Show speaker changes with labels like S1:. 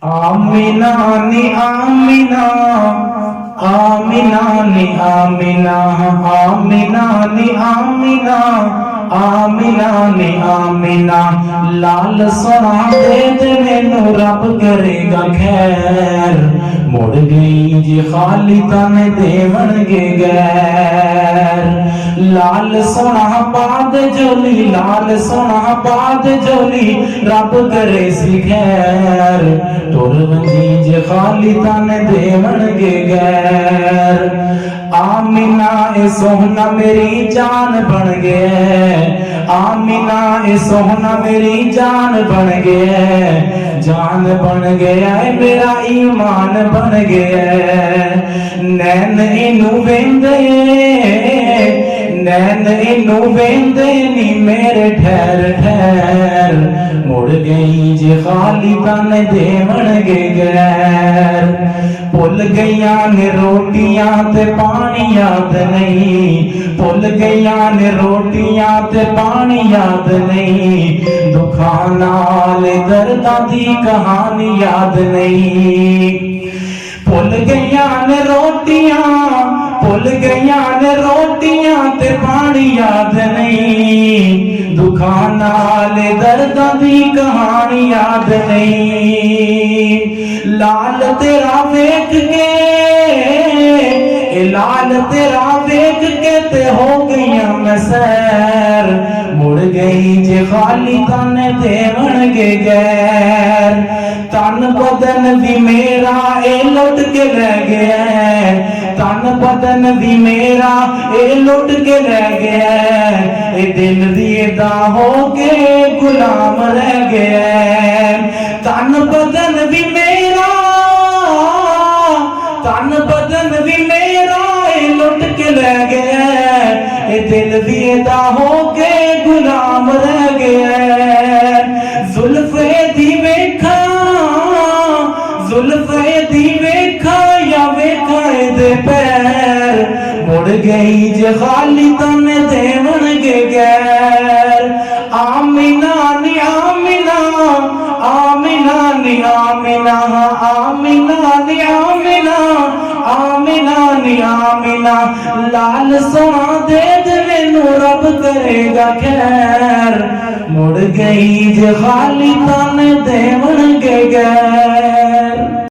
S1: आमिना नी आमिना, आमिना नी आमिना, आमिना नी आमिना, आमिना नी आमिना। लाल सोना दे मैनू रब करेगा खैर, मुड़ गई जी खाली तन देवणगे गैर। लाल सोना पाद जोली, लाल सोना पाद जोली, रब करे सी खैर, टुर वंजी जे खाली तन देवणगे गैर। आमिना ए सोहना मेरी जान बन गया, आमिना ए सोहना मेरी जान बन गया, जान बन गया मेरा ईमान बन गया। नैन इनू वेंदे, नैन इनू वेंदे नी मेरे ठहर ठहर, मुड़ गई जे खाली तन देवणगे गैर। भुल गईया ने रोटियां ते पानी याद नहीं, भुल गईया ने रोटियां ते पानी याद नहीं, दुखां नाल दर्दां दी कहानी याद नहीं। भुल गईया ने रोटियां, भुल गईया ने रोटियां ते पानी याद नहीं, दुखां नाल दर्दां दी कहानी याद नहीं। लाल तेरा वेख के, लाल तेरा वेख के ते हो गईया मैं सैर, मुड़ गई जे खाली तन देवणगे गैर। तन बदन भी मेरा ए लुट के रह गया, तन बदन भी मेरा ए लुट के रह गया, ए दिल दीदा हो के गुलाम रह गया। तन बदन भी मेरा, तन बदन भी मेरा ए लुट के रह गया, ए दिल दीदा हो के गुलाम रह गया। जुल्फे दी वेखा, जुल्फे दी वेखा या वेखा दे पैर, मुड़ गई जे खाली तन देवणगे गैर। आमिना नी आमिना, आमिना नी आमिना, आमिना नी आमिना, आमिना नी आमिना। लाल सोना दे मैनू रब करेगा खैर, मुड़ गई जे खाली तन देवणगे गैर।